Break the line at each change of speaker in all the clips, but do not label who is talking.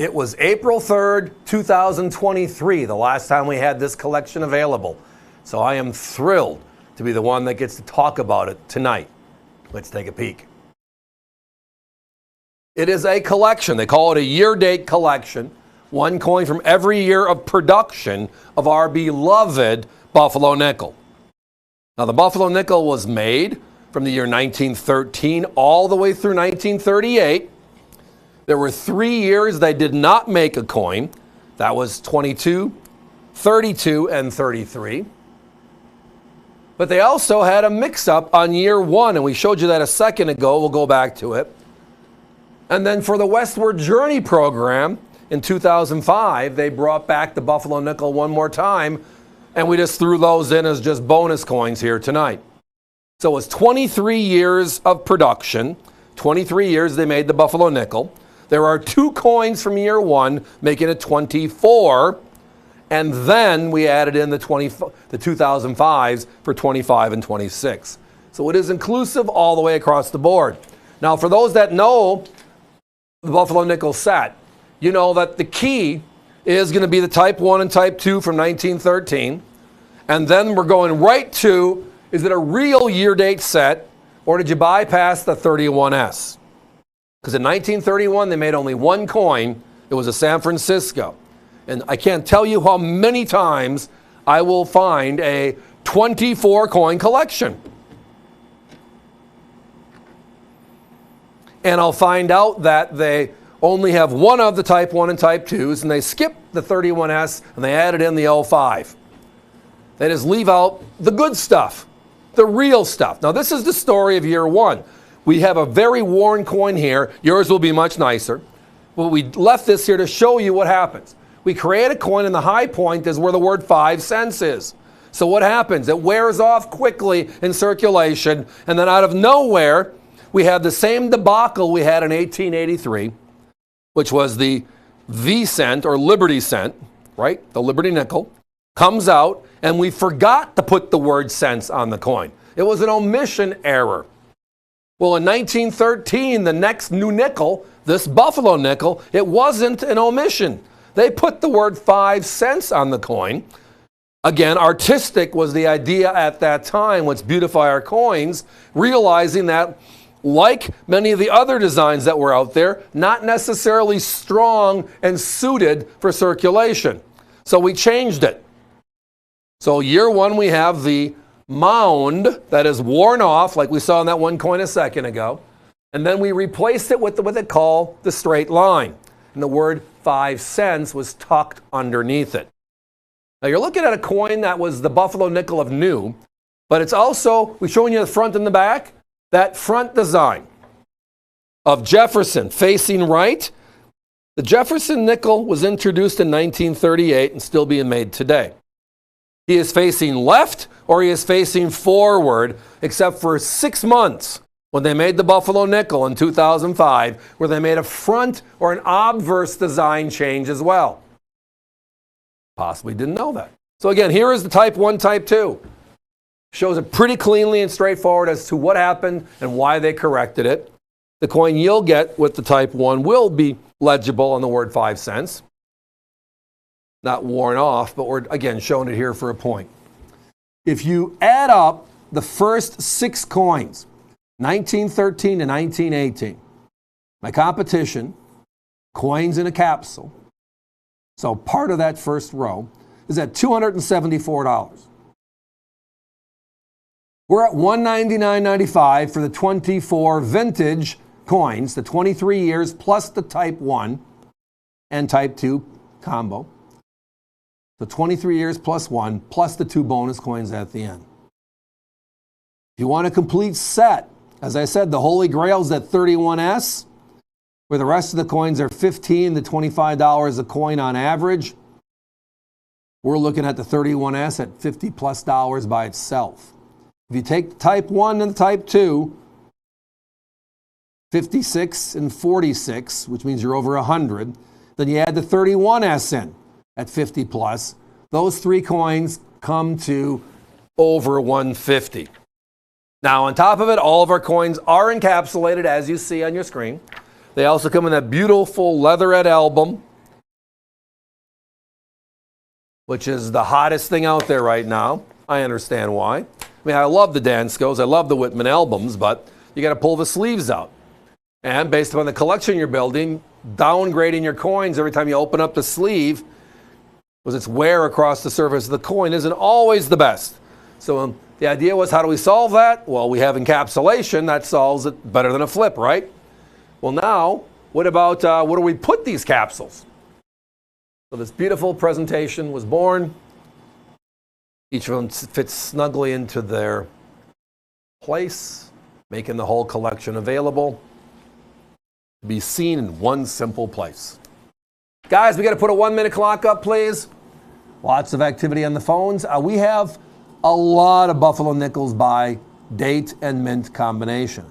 It was April 3rd, 2023, the last time we had this collection available. So I am thrilled to be the one that gets to talk about it tonight. Let's take a peek. It is a collection. They call it a year-date collection. One coin from every year of production of our beloved Buffalo nickel. Now, the Buffalo nickel was made from the year 1913 all the way through 1938. There were 3 years they did not make a coin. That was 22, 32, and 33. But they also had a mix-up on year 1, and we showed you that a second ago. We'll go back to it. And then for the Westward Journey program in 2005, they brought back the Buffalo nickel one more time, and we just threw those in as just bonus coins here tonight. So it was 23 years of production. 23 years they made the Buffalo nickel. There are 2 coins from year 1, making it 24. And then we added in the 2005s for 25 and 26. So it is inclusive all the way across the board. Now, for those that know the Buffalo nickel set, you know that the key is going to be the Type 1 and Type 2 from 1913. And then we're going right to, is it a real year-date set, or did you bypass the 31S? Because in 1931, they made only 1 coin. It was a San Francisco. And I can't tell you how many times I will find a 24 coin collection. And I'll find out that they only have one of the Type 1 and Type 2s, and they skip the 31S, and they added in the 05. They just leave out the good stuff, the real stuff. Now, this is the story of year 1. We have a very worn coin here. Yours will be much nicer. But we left this here to show you what happens. We create a coin, and the high point is where the word 5 cents is. So what happens? It wears off quickly in circulation, and then out of nowhere, we have the same debacle we had in 1883, which was the V-cent or Liberty cent, right? The Liberty nickel comes out, and we forgot to put the word cents on the coin. It was an omission error. Well, in 1913, the next new nickel, this Buffalo nickel, it wasn't an omission. They put the word 5 cents on the coin. Again, artistic was the idea at that time. Let's beautify our coins, realizing that, like many of the other designs that were out there, not necessarily strong and suited for circulation. So we changed it. So year 1, we have the mound that is worn off, like we saw in that 1 coin a second ago. And then we replaced it with what they call the straight line. And the word 5 cents was tucked underneath it. Now you're looking at a coin that was the Buffalo nickel of new, but it's also, we're showing you the front and the back, that front design of Jefferson facing right. The Jefferson nickel was introduced in 1938 and still being made today. He is facing left or he is facing forward, except for 6 months when they made the Buffalo nickel in 2005, where they made a front or an obverse design change as well. Possibly didn't know that. So again, here is the Type 1, Type 2. Shows it pretty cleanly and straightforward as to what happened and why they corrected it. The coin you'll get with the Type 1 will be legible on the word 5 cents. Not worn off, but we're, again, showing it here for a point. If you add up the first 6 coins, 1913 to 1918, my competition, coins in a capsule, so part of that first row, is at $274. We're at $199.95 for the 24 vintage coins, the 23 years plus the Type 1 and Type 2 combo. So 23 years plus 1, plus the 2 bonus coins at the end. If you want a complete set, as I said, the Holy Grail is at 31S, where the rest of the coins are $15 to $25 a coin on average. We're looking at the 31S at $50+ by itself. If you take the Type 1 and the Type 2, 56 and 46, which means you're over 100, then you add the 31S in at 50+. Those 3 coins come to over 150. Now, on top of it, all of our coins are encapsulated, as you see on your screen. They also come in that beautiful leatherette album which is the hottest thing out there right now. I understand why. I mean, I love the Danskos, I love the Whitman albums, but you got to pull the sleeves out. And based upon the collection you're building, downgrading your coins every time you open up the sleeve, because its wear across the surface of the coin isn't always the best. So the idea was, how do we solve that? Well, we have encapsulation. That solves it better than a flip, right? Well, now, what about where do we put these capsules? So this beautiful presentation was born. Each of them fits snugly into their place, making the whole collection available to be seen in one simple place. Guys, we got to put a 1-minute clock up, please. Lots of activity on the phones. We have a lot of Buffalo nickels by date and mint combination.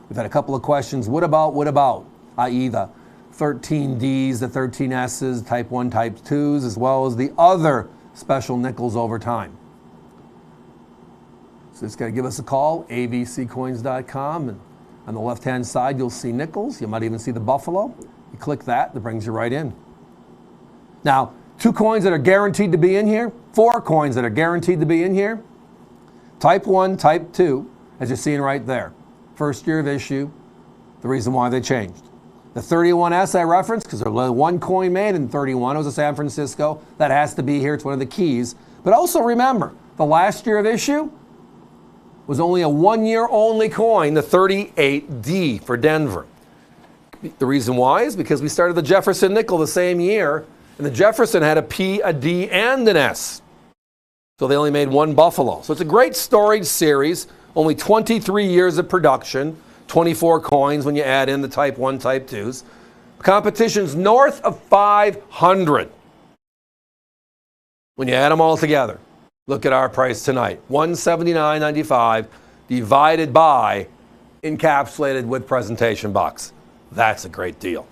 We've had a couple of questions. What about, i.e. the 13Ds, the 13Ss, type 1, type 2s, as well as the other special nickels over time. So just got to give us a call, avccoins.com, and on the left-hand side, you'll see nickels. You might even see the Buffalo. You click that, that brings you right in. Now, 2 coins that are guaranteed to be in here, 4 coins that are guaranteed to be in here. Type 1, type 2, as you're seeing right there. First year of issue, the reason why they changed. The 31S I referenced, because there's only 1 coin made in 31, it was a San Francisco. That has to be here, it's one of the keys. But also remember, the last year of issue was only a 1-year only coin, the 38D for Denver. The reason why is because we started the Jefferson nickel the same year, and the Jefferson had a P, a D, and an S. So they only made 1 Buffalo. So it's a great storied series, only 23 years of production, 24 coins when you add in the type 1, type 2s. Competition's north of 500 when you add them all together. Look at our price tonight, $179.95 divided by encapsulated with presentation box. That's a great deal.